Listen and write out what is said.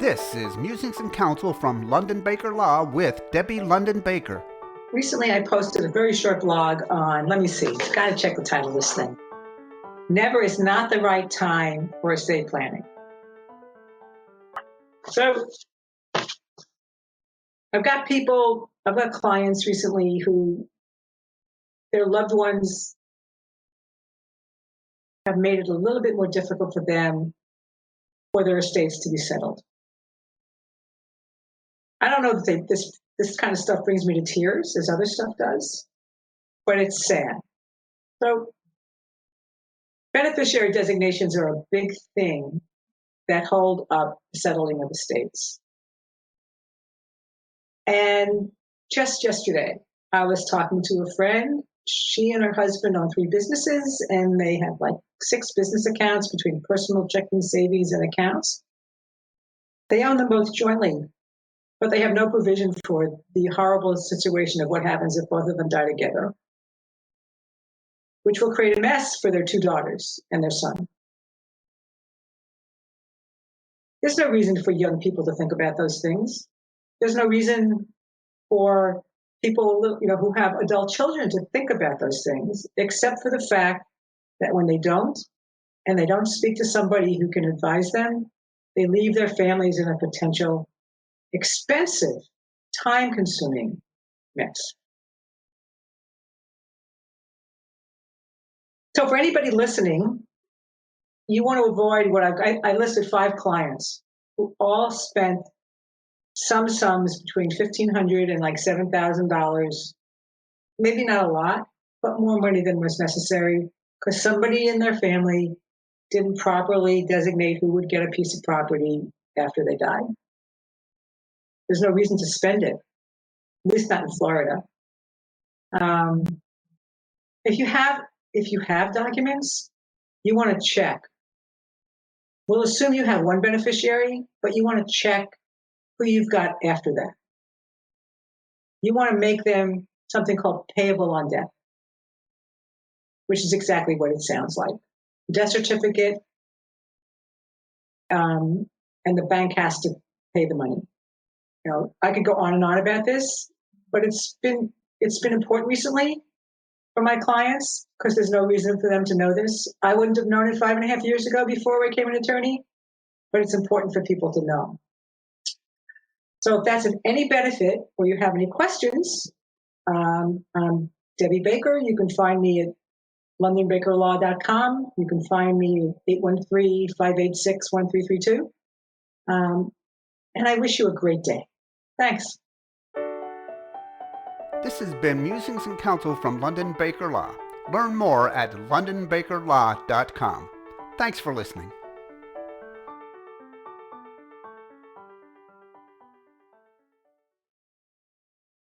This is Musings and Counsel from London Baker Law with Debbie London Baker. Recently, I posted a very short blog on, let me see, got to check the title of this thing. Never is not the right time for estate planning. So I've got clients recently who their loved ones have made it a little bit more difficult for them for their estates to be settled. I don't know that this kind of stuff brings me to tears as other stuff does, but it's sad. So beneficiary designations are a big thing that hold up the settling of estates. And just yesterday, I was talking to a friend. She and her husband own 3 businesses, and they have like 6 business accounts between personal checking, savings, and accounts. They own them both jointly, but they have no provision for the horrible situation of what happens if both of them die together, which will create a mess for their 2 daughters and their son. There's no reason for young people to think about those things. There's no reason for people, who have adult children to think about those things, except for the fact that when they don't, and they don't speak to somebody who can advise them, they leave their families in a potential expensive, time-consuming mess. So for anybody listening, you want to avoid what I listed 5 clients who all spent some sums between $1,500 and like $7,000, maybe not a lot, but more money than was necessary because somebody in their family didn't properly designate who would get a piece of property after they died. There's no reason to spend it, at least not in Florida. If you have documents, you want to check. We'll assume you have one beneficiary, but you want to check who you've got after that. You want to make them something called payable on death, which is exactly what it sounds like. Death certificate, and the bank has to pay the money. I could go on and on about this, but it's been important recently for my clients because there's no reason for them to know this. I wouldn't have known it 5.5 years ago before I became an attorney, but it's important for people to know. So if that's of any benefit or you have any questions, I'm Debbie Baker. You can find me at londonbakerlaw.com. You can find me at 813-586-1332. And I wish you a great day. Thanks. This has been Musings and Counsel from London Baker Law. Learn more at londonbakerlaw.com. Thanks for listening.